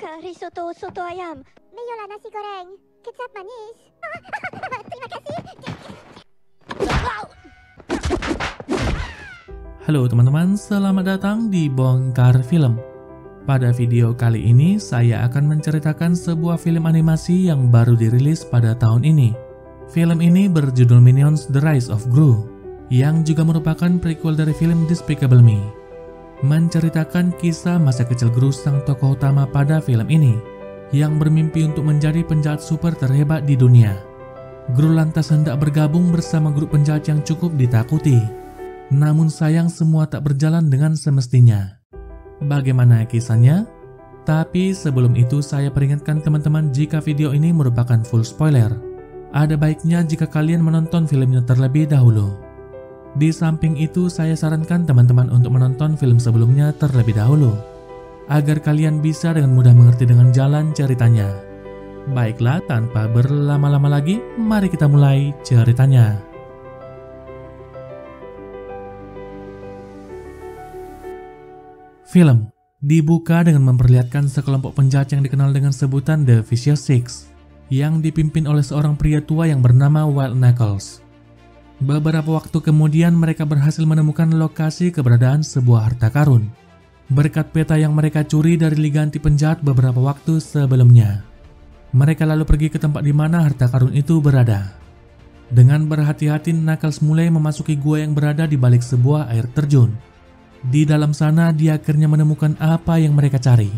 risotto soto ayam. Mayolah nasi goreng, kecap manis. Terima kasih. Halo teman-teman, selamat datang di Bongkar Film. Pada video kali ini, saya akan menceritakan sebuah film animasi yang baru dirilis pada tahun ini. Film ini berjudul Minions: The Rise of Gru, yang juga merupakan prequel dari film Despicable Me. Menceritakan kisah masa kecil Gru, sang tokoh utama pada film ini, yang bermimpi untuk menjadi penjahat super terhebat di dunia. Gru lantas hendak bergabung bersama grup penjahat yang cukup ditakuti. Namun sayang semua tak berjalan dengan semestinya. Bagaimana kisahnya? Tapi sebelum itu saya peringatkan teman-teman jika video ini merupakan full spoiler. Ada baiknya jika kalian menonton filmnya terlebih dahulu. Di samping itu saya sarankan teman-teman untuk menonton film sebelumnya terlebih dahulu, agar kalian bisa dengan mudah mengerti dengan jalan ceritanya. Baiklah, tanpa berlama-lama lagi, mari kita mulai ceritanya. Film dibuka dengan memperlihatkan sekelompok penjahat yang dikenal dengan sebutan The Vicious Six, yang dipimpin oleh seorang pria tua yang bernama Wild Knuckles. Beberapa waktu kemudian mereka berhasil menemukan lokasi keberadaan sebuah harta karun, berkat peta yang mereka curi dari liga anti penjahat beberapa waktu sebelumnya. Mereka lalu pergi ke tempat di mana harta karun itu berada. Dengan berhati-hati, Knuckles mulai memasuki gua yang berada di balik sebuah air terjun. Di dalam sana dia akhirnya menemukan apa yang mereka cari,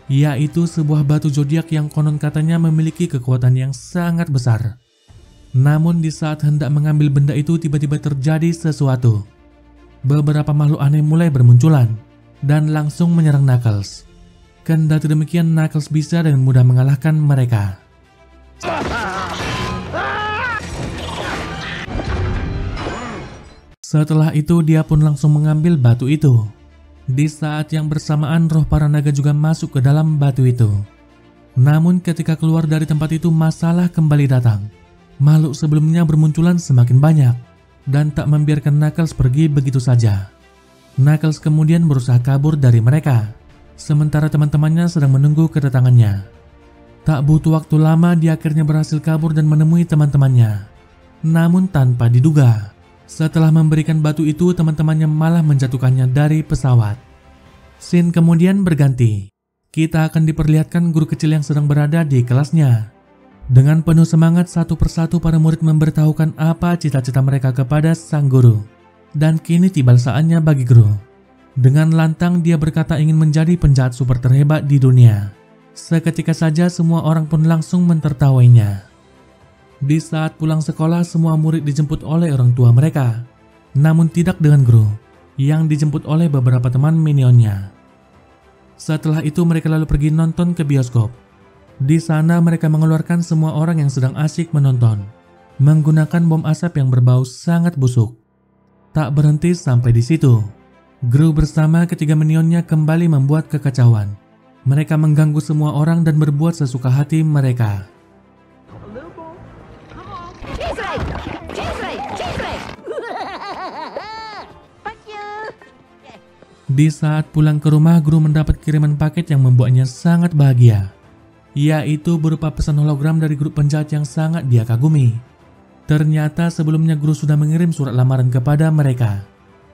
yaitu sebuah batu zodiak yang konon katanya memiliki kekuatan yang sangat besar. Namun di saat hendak mengambil benda itu, tiba-tiba terjadi sesuatu. Beberapa makhluk aneh mulai bermunculan dan langsung menyerang Knuckles. Kendati demikian, Knuckles bisa dengan mudah mengalahkan mereka. Setelah itu dia pun langsung mengambil batu itu. Di saat yang bersamaan roh para naga juga masuk ke dalam batu itu. Namun ketika keluar dari tempat itu, masalah kembali datang. Makhluk sebelumnya bermunculan semakin banyak dan tak membiarkan Knuckles pergi begitu saja. Knuckles kemudian berusaha kabur dari mereka, sementara teman-temannya sedang menunggu kedatangannya. Tak butuh waktu lama dia akhirnya berhasil kabur dan menemui teman-temannya. Namun tanpa diduga, setelah memberikan batu itu, teman-temannya malah menjatuhkannya dari pesawat. Scene kemudian berganti. Kita akan diperlihatkan guru kecil yang sedang berada di kelasnya. Dengan penuh semangat, satu persatu para murid memberitahukan apa cita-cita mereka kepada sang guru. Dan kini tiba saatnya bagi Gru. Dengan lantang dia berkata ingin menjadi penjahat super terhebat di dunia. Seketika saja semua orang pun langsung mentertawainya. Di saat pulang sekolah, semua murid dijemput oleh orang tua mereka. Namun tidak dengan Gru, yang dijemput oleh beberapa teman minionnya. Setelah itu mereka lalu pergi nonton ke bioskop. Di sana mereka mengeluarkan semua orang yang sedang asik menonton, menggunakan bom asap yang berbau sangat busuk. Tak berhenti sampai di situ. Gru bersama ketiga minionnya kembali membuat kekacauan. Mereka mengganggu semua orang dan berbuat sesuka hati mereka. Di saat pulang ke rumah, Gru mendapat kiriman paket yang membuatnya sangat bahagia, yaitu berupa pesan hologram dari grup penjahat yang sangat dia kagumi. Ternyata sebelumnya Gru sudah mengirim surat lamaran kepada mereka,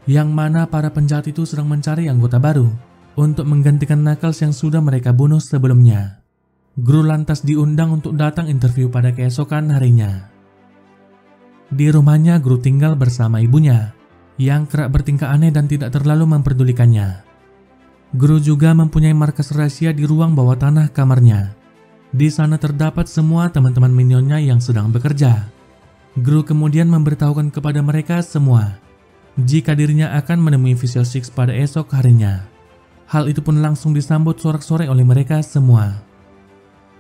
yang mana para penjahat itu sedang mencari anggota baru untuk menggantikan Knuckles yang sudah mereka bunuh sebelumnya. Gru lantas diundang untuk datang interview pada keesokan harinya. Di rumahnya, Gru tinggal bersama ibunya, yang kerap bertingkah aneh dan tidak terlalu memperdulikannya. Gru juga mempunyai markas rahasia di ruang bawah tanah kamarnya. Di sana terdapat semua teman-teman minionnya yang sedang bekerja. Gru kemudian memberitahukan kepada mereka semua jika dirinya akan menemui Vicious Six pada esok harinya. Hal itu pun langsung disambut sorak-sorai oleh mereka semua.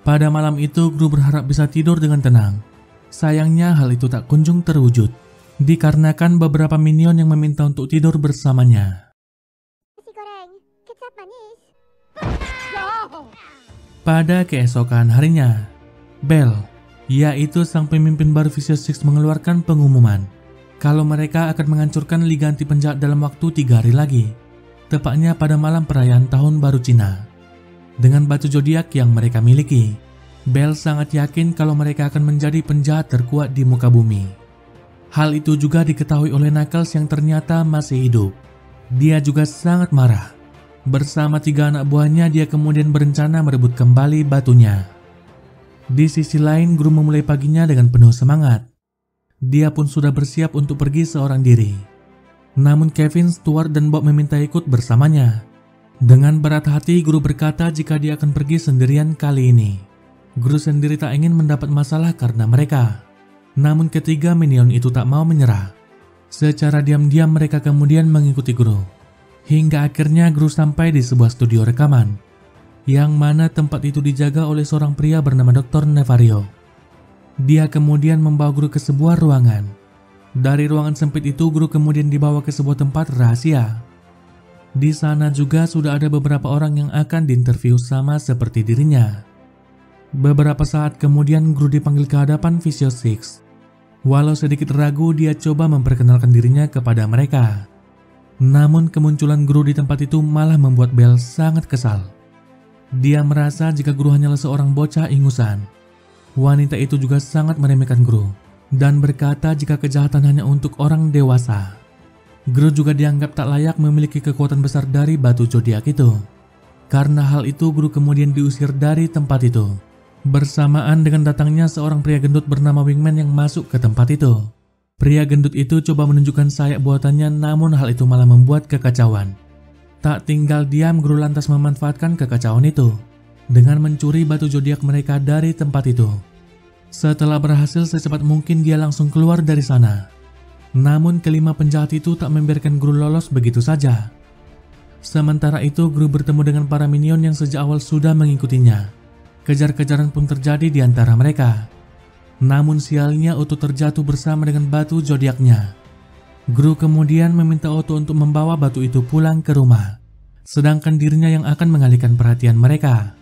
Pada malam itu, Gru berharap bisa tidur dengan tenang. Sayangnya hal itu tak kunjung terwujud, dikarenakan beberapa minion yang meminta untuk tidur bersamanya. Nasi goreng, kecap manis. Pada keesokan harinya, Bell, yaitu sang pemimpin baru Vicious Six, mengeluarkan pengumuman kalau mereka akan menghancurkan liga anti penjahat dalam waktu 3 hari lagi, tepatnya pada malam perayaan Tahun Baru Cina. Dengan batu zodiak yang mereka miliki, Belle sangat yakin kalau mereka akan menjadi penjahat terkuat di muka bumi. Hal itu juga diketahui oleh Knuckles yang ternyata masih hidup. Dia juga sangat marah. Bersama 3 anak buahnya, dia kemudian berencana merebut kembali batunya. Di sisi lain, Gru memulai paginya dengan penuh semangat. Dia pun sudah bersiap untuk pergi seorang diri. Namun Kevin, Stuart, dan Bob meminta ikut bersamanya. Dengan berat hati, Gru berkata jika dia akan pergi sendirian kali ini. Gru sendiri tak ingin mendapat masalah karena mereka. Namun ketiga minion itu tak mau menyerah. Secara diam-diam mereka kemudian mengikuti Gru. Hingga akhirnya Gru sampai di sebuah studio rekaman, yang mana tempat itu dijaga oleh seorang pria bernama Dr. Nefario. Dia kemudian membawa Gru ke sebuah ruangan. Dari ruangan sempit itu, Gru kemudian dibawa ke sebuah tempat rahasia. Di sana juga sudah ada beberapa orang yang akan diinterview sama seperti dirinya. Beberapa saat kemudian Gru dipanggil ke hadapan Vicious Six. Walau sedikit ragu, dia coba memperkenalkan dirinya kepada mereka. Namun kemunculan Gru di tempat itu malah membuat Belle sangat kesal. Dia merasa jika Gru hanyalah seorang bocah ingusan. Wanita itu juga sangat meremehkan Gru dan berkata jika kejahatan hanya untuk orang dewasa. Gru juga dianggap tak layak memiliki kekuatan besar dari batu zodiak itu. Karena hal itu, Gru kemudian diusir dari tempat itu. Bersamaan dengan datangnya seorang pria gendut bernama Wingman yang masuk ke tempat itu. Pria gendut itu coba menunjukkan sayap buatannya, namun hal itu malah membuat kekacauan. Tak tinggal diam, Gru lantas memanfaatkan kekacauan itu dengan mencuri batu zodiak mereka dari tempat itu. Setelah berhasil secepat mungkin, dia langsung keluar dari sana. Namun kelima penjahat itu tak membiarkan Gru lolos begitu saja. Sementara itu, Gru bertemu dengan para minion yang sejak awal sudah mengikutinya. Kejar-kejaran pun terjadi di antara mereka. Namun sialnya Otto terjatuh bersama dengan batu zodiaknya. Gru kemudian meminta Otto untuk membawa batu itu pulang ke rumah, sedangkan dirinya yang akan mengalihkan perhatian mereka.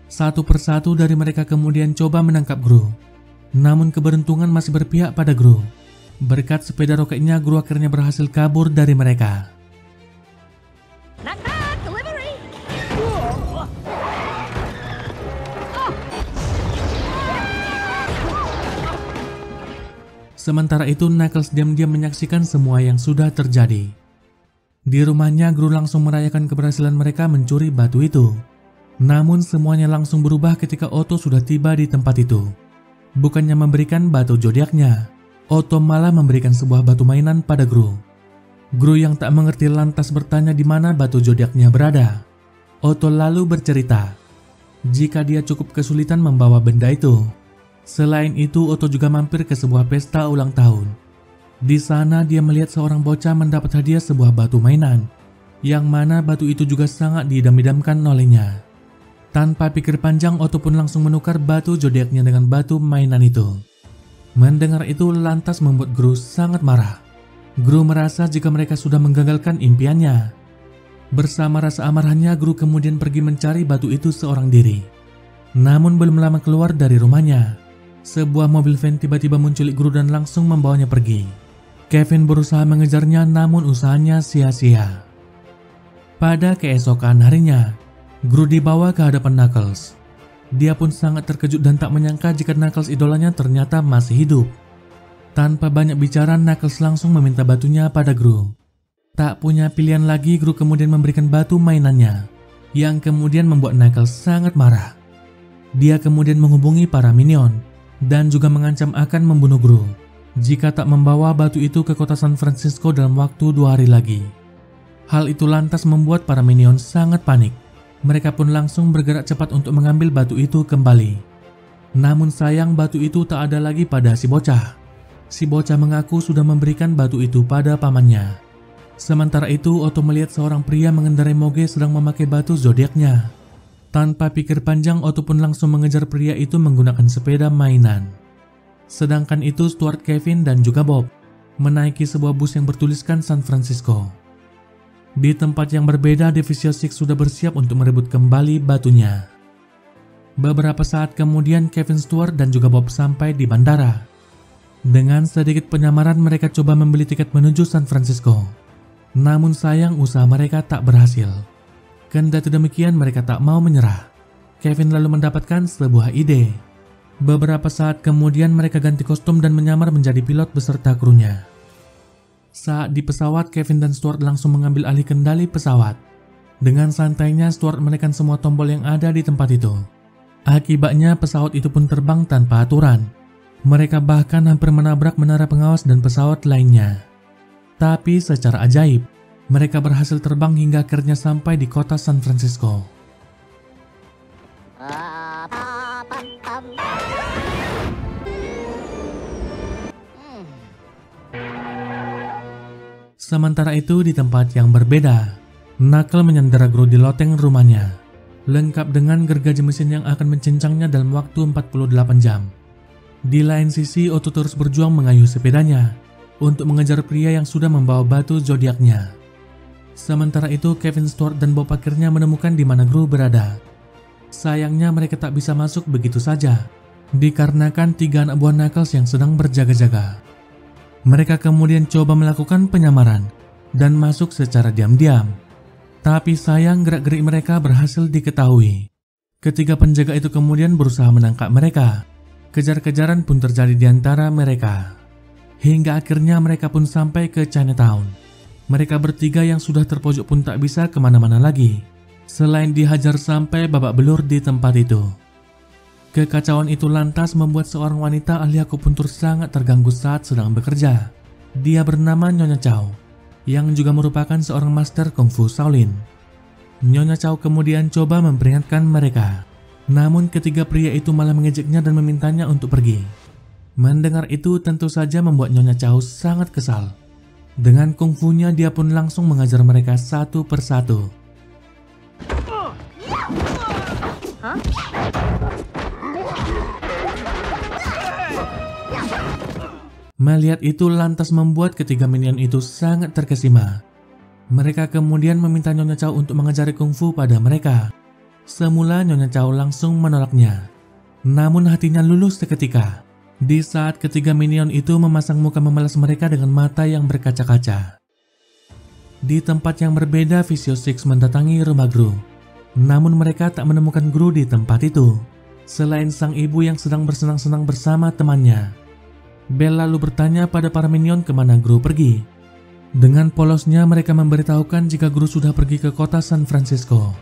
Satu persatu dari mereka kemudian coba menangkap Gru. Namun keberuntungan masih berpihak pada Gru. Berkat sepeda roketnya, Gru akhirnya berhasil kabur dari mereka. Sementara itu, Knuckles diam-diam menyaksikan semua yang sudah terjadi. Di rumahnya, Gru langsung merayakan keberhasilan mereka mencuri batu itu. Namun semuanya langsung berubah ketika Otto sudah tiba di tempat itu. Bukannya memberikan batu zodiaknya, Otto malah memberikan sebuah batu mainan pada Gru. Gru yang tak mengerti lantas bertanya di mana batu zodiaknya berada. Otto lalu bercerita jika dia cukup kesulitan membawa benda itu. Selain itu, Otto juga mampir ke sebuah pesta ulang tahun. Di sana dia melihat seorang bocah mendapat hadiah sebuah batu mainan, yang mana batu itu juga sangat diidam-idamkan olehnya. Tanpa pikir panjang, Otto pun langsung menukar batu zodiaknya dengan batu mainan itu. Mendengar itu lantas membuat Gru sangat marah. Gru merasa jika mereka sudah menggagalkan impiannya. Bersama rasa amarahnya, Gru kemudian pergi mencari batu itu seorang diri. Namun belum lama keluar dari rumahnya, sebuah mobil van tiba-tiba menculik Gru dan langsung membawanya pergi. Kevin berusaha mengejarnya, namun usahanya sia-sia. Pada keesokan harinya, Gru dibawa ke hadapan Knuckles. Dia pun sangat terkejut dan tak menyangka jika Knuckles idolanya ternyata masih hidup. Tanpa banyak bicara, Knuckles langsung meminta batunya pada Gru. Tak punya pilihan lagi, Gru kemudian memberikan batu mainannya, yang kemudian membuat Knuckles sangat marah. Dia kemudian menghubungi para minion dan juga mengancam akan membunuh Gru jika tak membawa batu itu ke kota San Francisco dalam waktu 2 hari lagi. Hal itu lantas membuat para minion sangat panik. Mereka pun langsung bergerak cepat untuk mengambil batu itu kembali. Namun sayang, batu itu tak ada lagi pada si bocah. Si bocah mengaku sudah memberikan batu itu pada pamannya. Sementara itu, Otto melihat seorang pria mengendarai moge sedang memakai batu zodiaknya. Tanpa pikir panjang, Otto pun langsung mengejar pria itu menggunakan sepeda mainan. Sedangkan itu, Stuart, Kevin, dan juga Bob menaiki sebuah bus yang bertuliskan San Francisco. Di tempat yang berbeda, The Vicious Six sudah bersiap untuk merebut kembali batunya. Beberapa saat kemudian, Kevin, Stuart, dan juga Bob sampai di bandara. Dengan sedikit penyamaran, mereka coba membeli tiket menuju San Francisco. Namun sayang, usaha mereka tak berhasil. Kendati demikian, mereka tak mau menyerah. Kevin lalu mendapatkan sebuah ide. Beberapa saat kemudian mereka ganti kostum dan menyamar menjadi pilot beserta krunya. Saat di pesawat, Kevin dan Stuart langsung mengambil alih kendali pesawat. Dengan santainya Stuart menekan semua tombol yang ada di tempat itu. Akibatnya pesawat itu pun terbang tanpa aturan. Mereka bahkan hampir menabrak menara pengawas dan pesawat lainnya. Tapi secara ajaib, mereka berhasil terbang hingga akhirnya sampai di kota San Francisco. Sementara itu di tempat yang berbeda, Knuckles menyandera Gru di loteng rumahnya, lengkap dengan gergaji mesin yang akan mencincangnya dalam waktu 48 jam. Di lain sisi, Otto terus berjuang mengayuh sepedanya untuk mengejar pria yang sudah membawa batu zodiaknya. Sementara itu, Kevin, Stuart, dan Bob akhirnya menemukan di mana Gru berada. Sayangnya mereka tak bisa masuk begitu saja, dikarenakan 3 anak buah Knuckles yang sedang berjaga-jaga. Mereka kemudian coba melakukan penyamaran dan masuk secara diam-diam. Tapi sayang gerak-gerik mereka berhasil diketahui. Ketiga penjaga itu kemudian berusaha menangkap mereka. Kejar-kejaran pun terjadi di antara mereka. Hingga akhirnya mereka pun sampai ke Chinatown. Mereka bertiga yang sudah terpojok pun tak bisa kemana-mana lagi, selain dihajar sampai babak belur di tempat itu. Kekacauan itu lantas membuat seorang wanita ahli akupuntur sangat terganggu saat sedang bekerja. Dia bernama Nyonya Chow, yang juga merupakan seorang master kungfu Shaolin. Nyonya Chow kemudian coba memperingatkan mereka, namun ketiga pria itu malah mengejeknya dan memintanya untuk pergi. Mendengar itu tentu saja membuat Nyonya Chow sangat kesal. Dengan kungfunya dia pun langsung mengajar mereka satu persatu. Melihat itu lantas membuat ketiga minion itu sangat terkesima. Mereka kemudian meminta Nyonya Chow untuk mengajari kungfu pada mereka. Semula Nyonya Chow langsung menolaknya, namun hatinya luluh seketika di saat ketiga minion itu memasang muka memelas mereka dengan mata yang berkaca-kaca. Di tempat yang berbeda, Vicious Six mendatangi rumah Gru. Namun mereka tak menemukan Gru di tempat itu, selain sang ibu yang sedang bersenang-senang bersama temannya. Bell lalu bertanya pada para minion kemana Gru pergi. Dengan polosnya mereka memberitahukan jika Gru sudah pergi ke kota San Francisco.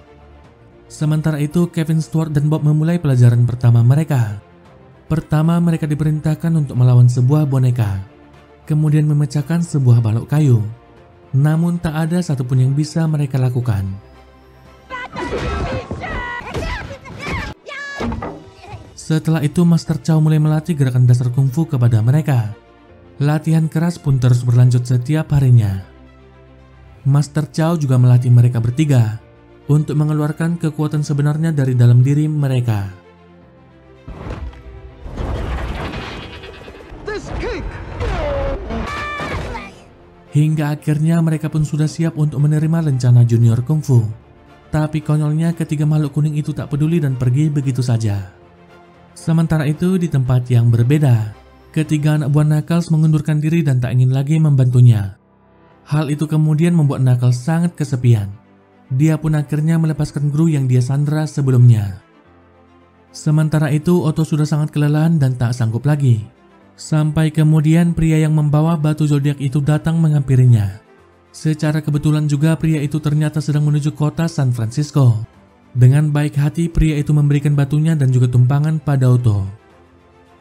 Sementara itu Kevin, Stuart, dan Bob memulai pelajaran pertama mereka. Pertama mereka diperintahkan untuk melawan sebuah boneka, kemudian memecahkan sebuah balok kayu. Namun tak ada satupun yang bisa mereka lakukan. Setelah itu Master Chow mulai melatih gerakan dasar kungfu kepada mereka. Latihan keras pun terus berlanjut setiap harinya. Master Chow juga melatih mereka bertiga untuk mengeluarkan kekuatan sebenarnya dari dalam diri mereka. Hingga akhirnya mereka pun sudah siap untuk menerima rencana junior kungfu. Tapi konyolnya ketiga makhluk kuning itu tak peduli dan pergi begitu saja. Sementara itu di tempat yang berbeda, ketiga anak buah Knuckles mengundurkan diri dan tak ingin lagi membantunya. Hal itu kemudian membuat Knuckles sangat kesepian. Dia pun akhirnya melepaskan Gru yang dia sandera sebelumnya. Sementara itu Otto sudah sangat kelelahan dan tak sanggup lagi. Sampai kemudian pria yang membawa batu zodiak itu datang menghampirinya. Secara kebetulan juga pria itu ternyata sedang menuju kota San Francisco. Dengan baik hati pria itu memberikan batunya dan juga tumpangan pada Otto.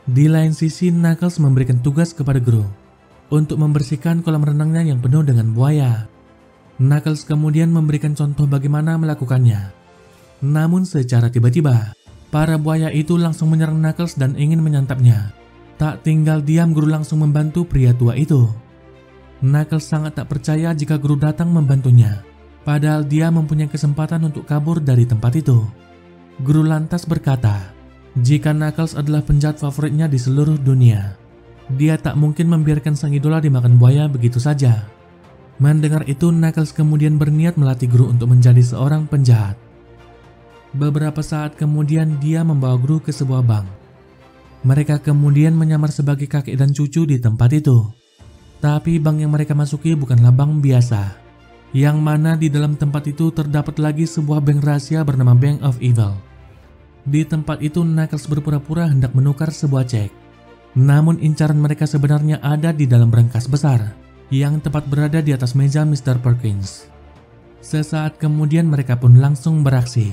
Di lain sisi Knuckles memberikan tugas kepada Gru untuk membersihkan kolam renangnya yang penuh dengan buaya. Knuckles kemudian memberikan contoh bagaimana melakukannya. Namun secara tiba-tiba para buaya itu langsung menyerang Knuckles dan ingin menyantapnya. Tak tinggal diam Gru langsung membantu pria tua itu. Knuckles sangat tak percaya jika Gru datang membantunya, padahal dia mempunyai kesempatan untuk kabur dari tempat itu. Gru lantas berkata, jika Knuckles adalah penjahat favoritnya di seluruh dunia, dia tak mungkin membiarkan sang idola dimakan buaya begitu saja. Mendengar itu Knuckles kemudian berniat melatih Gru untuk menjadi seorang penjahat. Beberapa saat kemudian dia membawa Gru ke sebuah bank. Mereka kemudian menyamar sebagai kakek dan cucu di tempat itu. Tapi bank yang mereka masuki bukanlah bank biasa, yang mana di dalam tempat itu terdapat lagi sebuah bank rahasia bernama Bank of Evil. Di tempat itu Knuckles berpura-pura hendak menukar sebuah cek. Namun incaran mereka sebenarnya ada di dalam berangkas besar yang tepat berada di atas meja Mr. Perkins. Sesaat kemudian mereka pun langsung beraksi.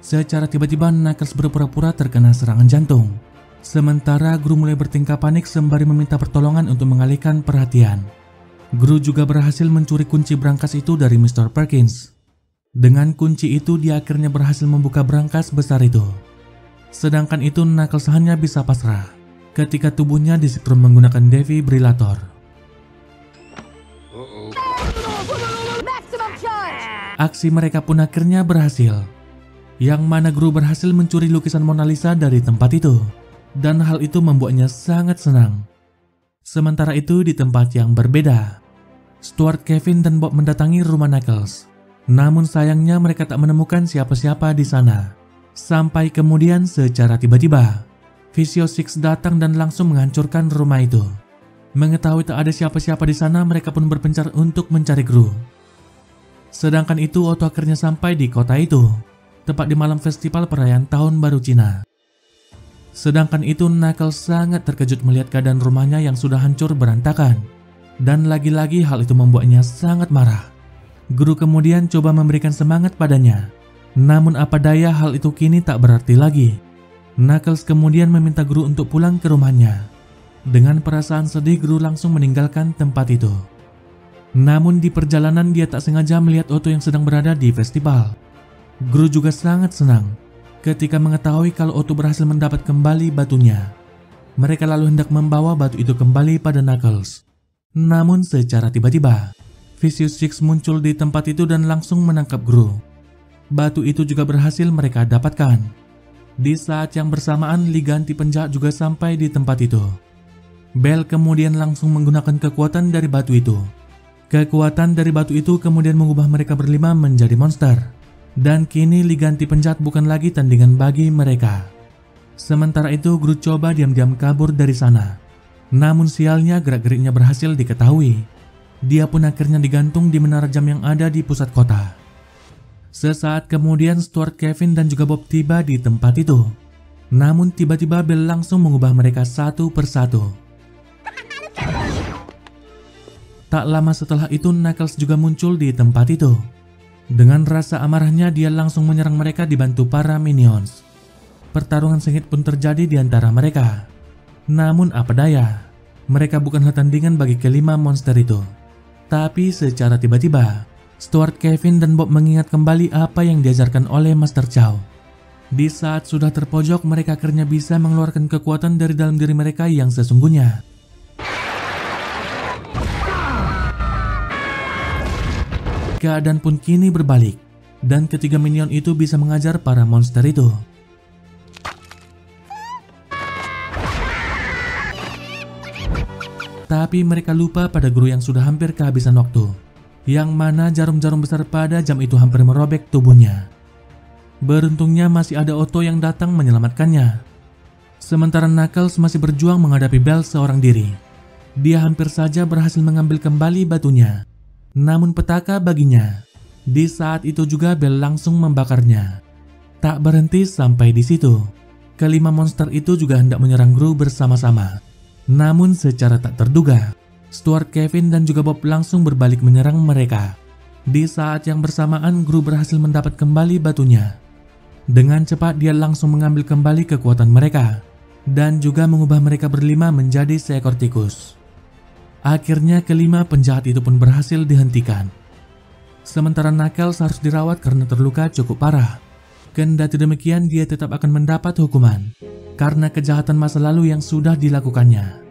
Secara tiba-tiba Knuckles berpura-pura terkena serangan jantung. Sementara Gru mulai bertingkah panik sembari meminta pertolongan untuk mengalihkan perhatian. Gru juga berhasil mencuri kunci berangkas itu dari Mr. Perkins. Dengan kunci itu dia akhirnya berhasil membuka berangkas besar itu. Sedangkan itu Knuckles hanya bisa pasrah ketika tubuhnya disetrum menggunakan defibrillator. Aksi mereka pun akhirnya berhasil, yang mana Gru berhasil mencuri lukisan Mona Lisa dari tempat itu, dan hal itu membuatnya sangat senang. Sementara itu di tempat yang berbeda, Stuart, Kevin, dan Bob mendatangi rumah Knuckles. Namun sayangnya mereka tak menemukan siapa-siapa di sana. Sampai kemudian secara tiba-tiba, Vicious Six datang dan langsung menghancurkan rumah itu. Mengetahui tak ada siapa-siapa di sana, mereka pun berpencar untuk mencari Gru. Sedangkan itu Otto akhirnya sampai di kota itu, tepat di malam festival perayaan Tahun Baru Cina. Sedangkan itu Knuckles sangat terkejut melihat keadaan rumahnya yang sudah hancur berantakan. Dan lagi-lagi hal itu membuatnya sangat marah. Gru kemudian coba memberikan semangat padanya. Namun apa daya hal itu kini tak berarti lagi. Knuckles kemudian meminta Gru untuk pulang ke rumahnya. Dengan perasaan sedih Gru langsung meninggalkan tempat itu. Namun di perjalanan dia tak sengaja melihat Otto yang sedang berada di festival. Gru juga sangat senang ketika mengetahui kalau Otto berhasil mendapat kembali batunya. Mereka lalu hendak membawa batu itu kembali pada Knuckles. Namun secara tiba-tiba, Vicious Six muncul di tempat itu dan langsung menangkap Gru. Batu itu juga berhasil mereka dapatkan. Di saat yang bersamaan, Liga Anti Penjahat juga sampai di tempat itu. Bell kemudian langsung menggunakan kekuatan dari batu itu. Kekuatan dari batu itu kemudian mengubah mereka berlima menjadi monster. Dan kini Liga Anti Penjahat bukan lagi tandingan bagi mereka. Sementara itu Gru coba diam-diam kabur dari sana. Namun sialnya gerak-geriknya berhasil diketahui. Dia pun akhirnya digantung di menara jam yang ada di pusat kota. Sesaat kemudian Stuart, Kevin, dan juga Bob tiba di tempat itu. Namun tiba-tiba Bell langsung mengubah mereka satu persatu. Tak lama setelah itu Knuckles juga muncul di tempat itu. Dengan rasa amarahnya dia langsung menyerang mereka dibantu para minions. Pertarungan sengit pun terjadi di antara mereka. Namun apa daya, mereka bukanlah tandingan bagi kelima monster itu. Tapi secara tiba-tiba, Stuart, Kevin, dan Bob mengingat kembali apa yang diajarkan oleh Master Chow. Di saat sudah terpojok, mereka akhirnya bisa mengeluarkan kekuatan dari dalam diri mereka yang sesungguhnya. Keadaan pun kini berbalik, dan ketiga minion itu bisa mengajar para monster itu. Tapi mereka lupa pada Gru yang sudah hampir kehabisan waktu, yang mana jarum-jarum besar pada jam itu hampir merobek tubuhnya. Beruntungnya masih ada Otto yang datang menyelamatkannya. Sementara Knuckles masih berjuang menghadapi Bell seorang diri. Dia hampir saja berhasil mengambil kembali batunya. Namun petaka baginya, di saat itu juga Bell langsung membakarnya. Tak berhenti sampai di situ, kelima monster itu juga hendak menyerang Gru bersama-sama. Namun secara tak terduga, Stuart, Kevin, dan juga Bob langsung berbalik menyerang mereka. Di saat yang bersamaan Gru berhasil mendapat kembali batunya. Dengan cepat dia langsung mengambil kembali kekuatan mereka, dan juga mengubah mereka berlima menjadi seekor tikus. Akhirnya kelima penjahat itu pun berhasil dihentikan. Sementara Knuckles harus dirawat karena terluka cukup parah. Kendati demikian dia tetap akan mendapat hukuman karena kejahatan masa lalu yang sudah dilakukannya.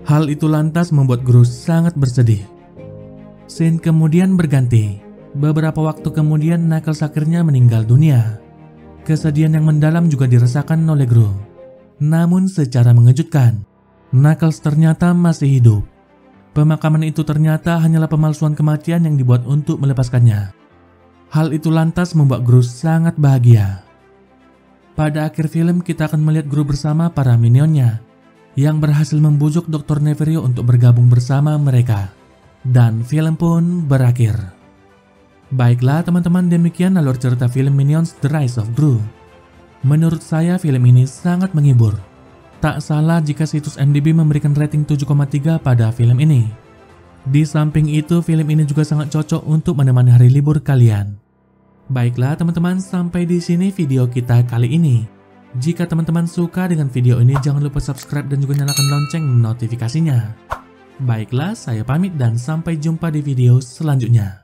Hal itu lantas membuat Gru sangat bersedih. Scene kemudian berganti. Beberapa waktu kemudian Knuckles akhirnya meninggal dunia. Kesedihan yang mendalam juga dirasakan oleh Gru. Namun secara mengejutkan, Knuckles ternyata masih hidup. Pemakaman itu ternyata hanyalah pemalsuan kematian yang dibuat untuk melepaskannya. Hal itu lantas membuat Gru sangat bahagia. Pada akhir film kita akan melihat Gru bersama para minionnya yang berhasil membujuk Dr. Neverio untuk bergabung bersama mereka. Dan film pun berakhir. Baiklah teman-teman, demikian alur cerita film Minions The Rise of Gru. Menurut saya film ini sangat menghibur. Tak salah jika situs IMDb memberikan rating 7,3 pada film ini. Di samping itu, film ini juga sangat cocok untuk menemani hari libur kalian. Baiklah teman-teman, sampai di sini video kita kali ini. Jika teman-teman suka dengan video ini, jangan lupa subscribe dan juga nyalakan lonceng notifikasinya. Baiklah, saya pamit dan sampai jumpa di video selanjutnya.